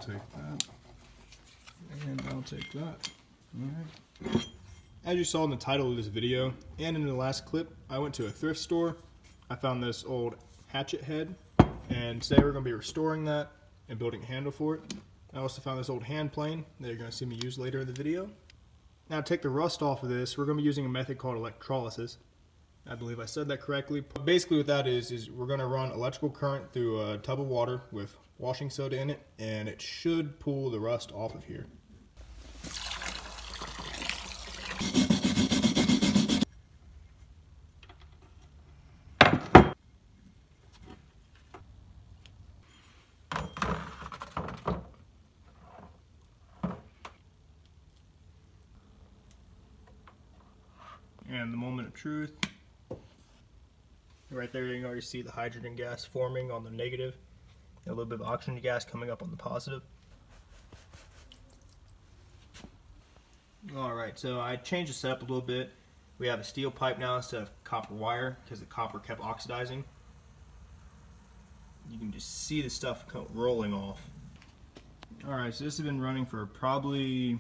take that. And I'll take that. Alright. As you saw in the title of this video, and in the last clip, I went to a thrift store. I found this old hatchet head, and today we're going to be restoring that and building a handle for it. I also found this old hand plane that you're going to see me use later in the video. Now to take the rust off of this, we're going to be using a method called electrolysis. I believe I said that correctly. Basically what that is we're going to run electrical current through a tub of water with washing soda in it, and it should pull the rust off of here. And the moment of truth, right there you can already see the hydrogen gas forming on the negative, and a little bit of oxygen gas coming up on the positive. Alright, so I changed the setup a little bit. We have a steel pipe now instead of copper wire because the copper kept oxidizing. You can just see the stuff rolling off. Alright, so this has been running for probably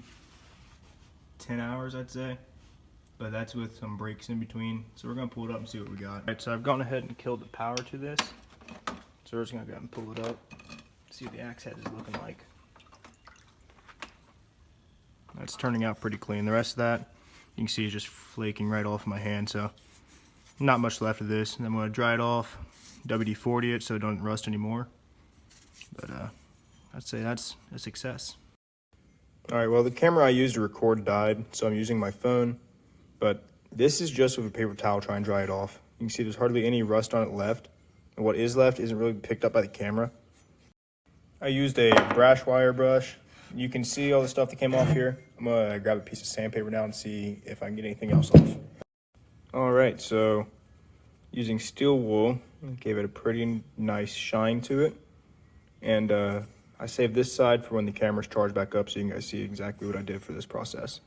10 hours, I'd say. But that's with some breaks in between. So we're going to pull it up and see what we got. Alright, so I've gone ahead and killed the power to this. So we're just going to go ahead and pull it up. See what the axe head is looking like. That's turning out pretty clean. The rest of that, you can see is just flaking right off my hand. So not much left of this. And then I'm going to dry it off, WD-40 it so it doesn't rust anymore. But I'd say that's a success. Alright, well the camera I used to record died, so I'm using my phone. But this is just with a paper towel trying to dry it off. You can see there's hardly any rust on it left. And what is left isn't really picked up by the camera. I used a brash wire brush. You can see all the stuff that came off here. I'm going to grab a piece of sandpaper now and see if I can get anything else off. Alright, so using steel wool, gave it a pretty nice shine to it. And I saved this side for when the camera's charged back up so you guys see exactly what I did for this process.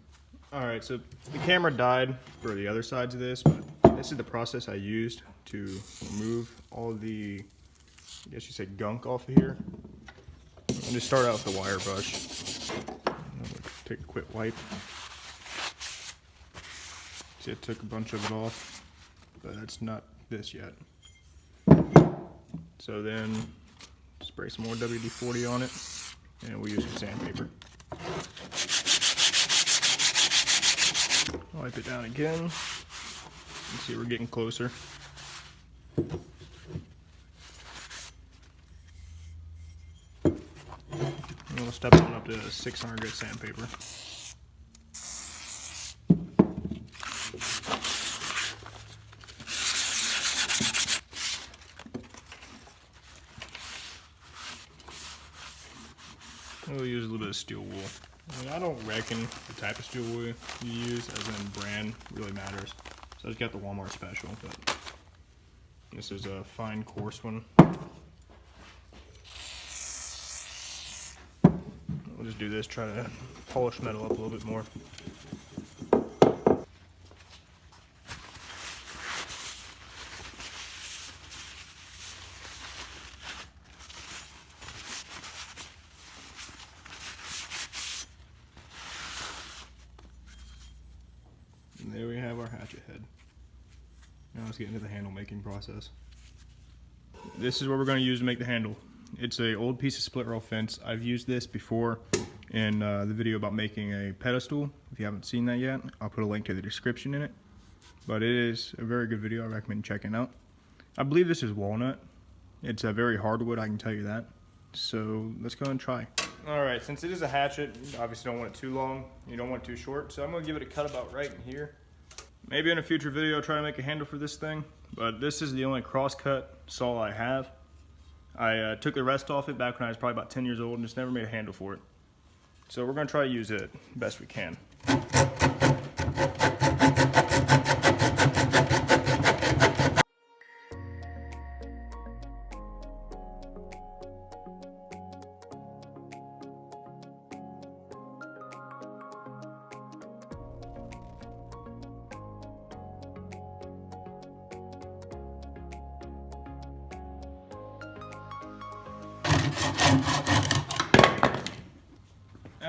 Alright, so the camera died for the other sides of this, but this is the process I used to remove all the, I guess you say, gunk off of here. And just start out with the wire brush. Take a quick wipe. See, I took a bunch of it off, but that's not this yet. So then, spray some more WD-40 on it, and we'll use some sandpaper. Wipe it down again. You can see we're getting closer. And we'll step on up to 600 grit sandpaper. We'll use a little bit of steel wool. I don't reckon the type of steel wool you use, as in brand, really matters. So I just got the Walmart special, but this is a fine, coarse one. We'll just do this, try to polish metal up a little bit more. And there we have our hatchet head. Now let's get into the handle making process. This is what we're going to use to make the handle. It's an old piece of split rail fence. I've used this before in the video about making a pedestal. If you haven't seen that yet, I'll put a link to the description in it. But it is a very good video. I recommend checking it out. I believe this is walnut. It's a very hard wood, I can tell you that. So let's go and try. Alright, since it is a hatchet, you obviously don't want it too long, you don't want it too short, so I'm going to give it a cut about right in here. Maybe in a future video I'll try to make a handle for this thing, but this is the only cross-cut saw I have. I took the rest off it back when I was probably about 10 years old and just never made a handle for it. So we're going to try to use it best we can.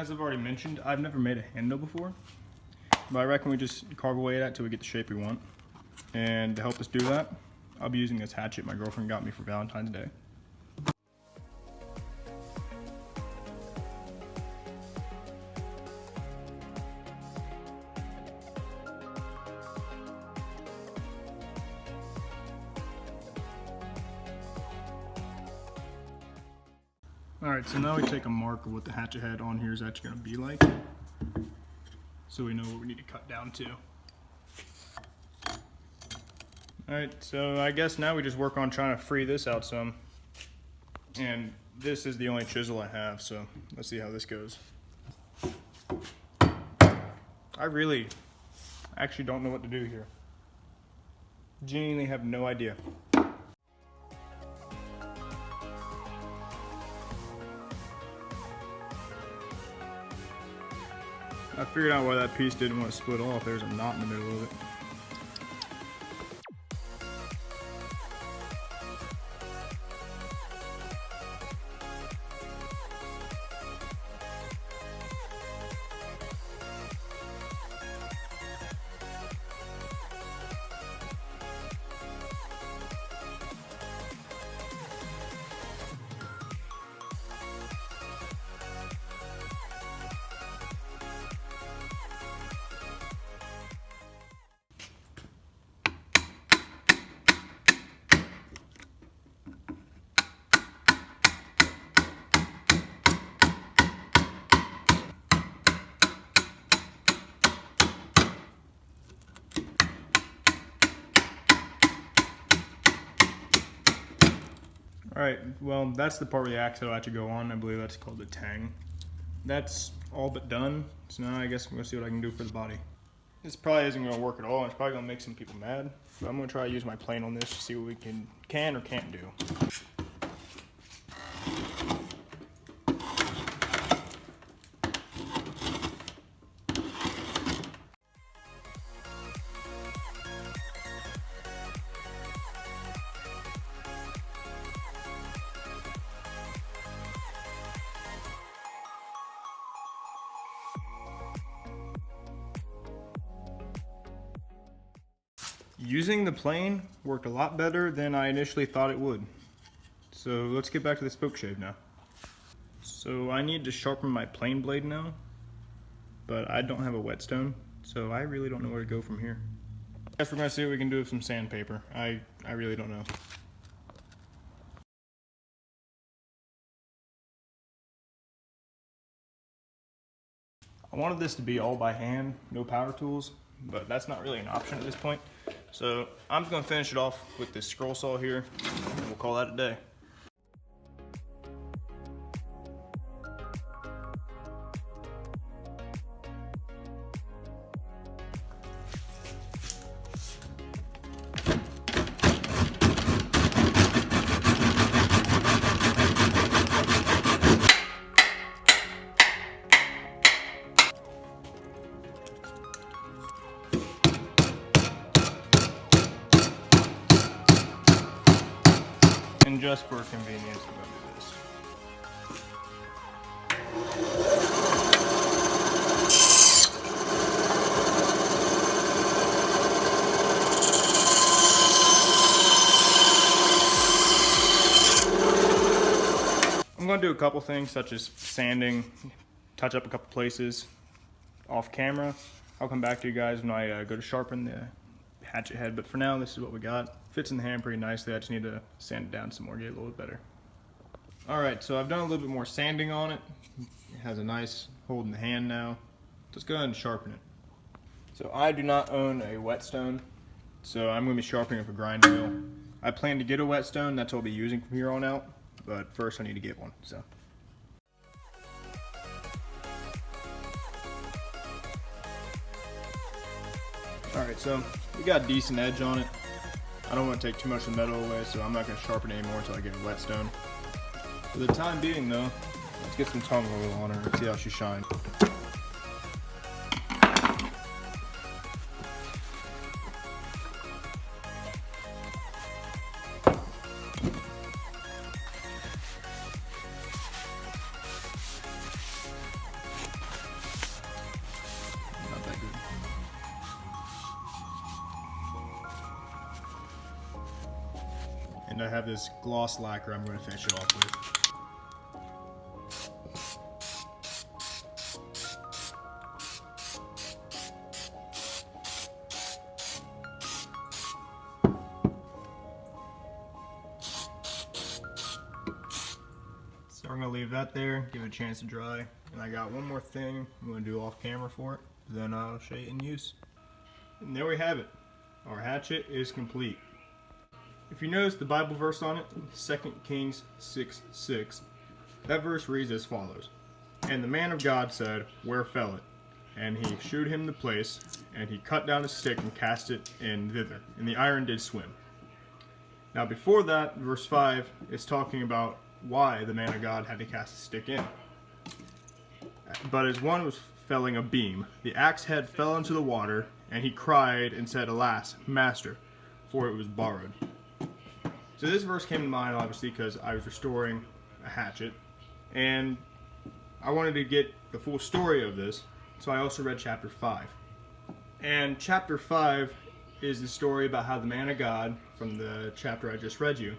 as I've already mentioned, I've never made a handle before, but I reckon we just carve away at it until we get the shape we want. And to help us do that, I'll be using this hatchet my girlfriend got me for Valentine's Day. Alright, so now we take a mark of what the hatchet head on here is actually going to be like, so we know what we need to cut down to. Alright, so I guess now we just work on trying to free this out some. And this is the only chisel I have, so let's see how this goes. I actually don't know what to do here. Genuinely have no idea. I figured out why that piece didn't want to split off. There's a knot in the middle of it. Alright, well that's the part where the axe will actually go on. I believe that's called the tang. That's all but done, so now I guess I'm going to see what I can do for the body. This probably isn't going to work at all, it's probably going to make some people mad, but I'm going to try to use my plane on this to see what we can or can't do. Using the plane worked a lot better than I initially thought it would. So let's get back to the spoke shave now. So I need to sharpen my plane blade now, but I don't have a whetstone, so I really don't know where to go from here. I guess we're gonna see what we can do with some sandpaper. I really don't know. I wanted this to be all by hand, no power tools, but that's not really an option at this point. So I'm just gonna finish it off with this scroll saw here, and we'll call that a day. And just for convenience, we're going to do this. I'm going to do a couple things such as sanding, touch up a couple places off camera. I'll come back to you guys when I go to sharpen the hatchet head, but for now this is what we got. Fits in the hand pretty nicely. I just need to sand it down some more, get it a little bit better. Alright, so I've done a little bit more sanding on it. It has a nice hold in the hand now. Let's go ahead and sharpen it. So I do not own a whetstone, so I'm going to be sharpening with a grinding wheel. I plan to get a whetstone, that's what I'll be using from here on out, but first I need to get one. So. Alright, so we got a decent edge on it. I don't want to take too much of the metal away, so I'm not going to sharpen it anymore until I get a whetstone. For the time being though, let's get some tongue oil on her and see how she shines. and I have this gloss lacquer I'm going to finish it off with. So we're going to leave that there, give it a chance to dry. And I got one more thing I'm going to do off camera for it, then I'll show you in use. And there we have it. Our hatchet is complete. If you notice the Bible verse on it, 2 Kings 6:6, that verse reads as follows. And the man of God said, Where fell it? And he shewed him the place, and he cut down a stick and cast it in thither, and the iron did swim. Now before that, verse 5 is talking about why the man of God had to cast a stick in. But as one was felling a beam, the axe head fell into the water, and he cried and said, Alas, master, for it was borrowed. So this verse came to mind, obviously, because I was restoring a hatchet, and I wanted to get the full story of this, so I also read chapter 5. And chapter 5 is the story about how the man of God, from the chapter I just read you,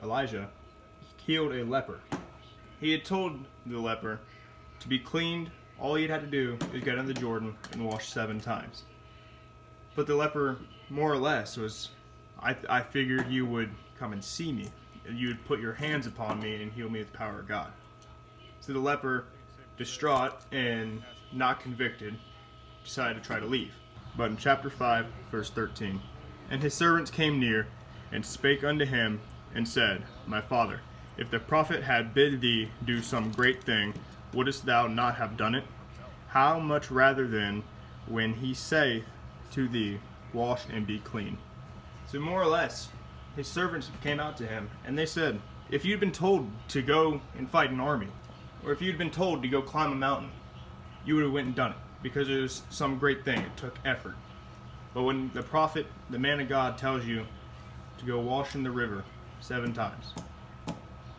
Elijah, healed a leper. He had told the leper to be cleaned. All he had to do is get in the Jordan and wash 7 times. But the leper, more or less, was, I figured you would come and see me. You would put your hands upon me and heal me with the power of God. So the leper, distraught and not convicted, decided to try to leave. But in chapter 5, verse 13, And his servants came near, and spake unto him, and said, My father, if the prophet had bid thee do some great thing, wouldest thou not have done it? How much rather then, when he saith to thee, Wash and be clean? So more or less, his servants came out to him, and they said, if you'd been told to go and fight an army, or if you'd been told to go climb a mountain, you would have went and done it, because it was some great thing. It took effort. But when the prophet, the man of God, tells you to go wash in the river 7 times,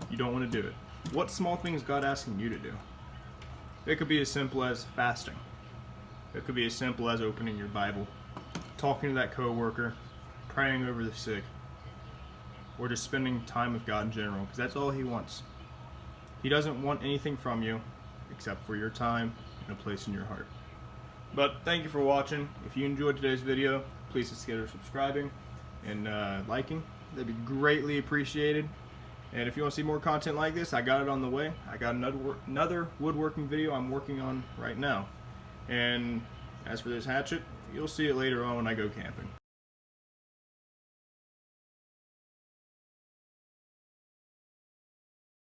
you don't want to do it. What small thing is God asking you to do? It could be as simple as fasting. It could be as simple as opening your Bible, talking to that coworker, praying over the sick, or just spending time with God in general, because that's all He wants. He doesn't want anything from you except for your time and a place in your heart. But thank you for watching. If you enjoyed today's video, please consider subscribing and liking. That'd be greatly appreciated. And if you want to see more content like this, I got it on the way. I got another woodworking video I'm working on right now. And as for this hatchet, you'll see it later on when I go camping.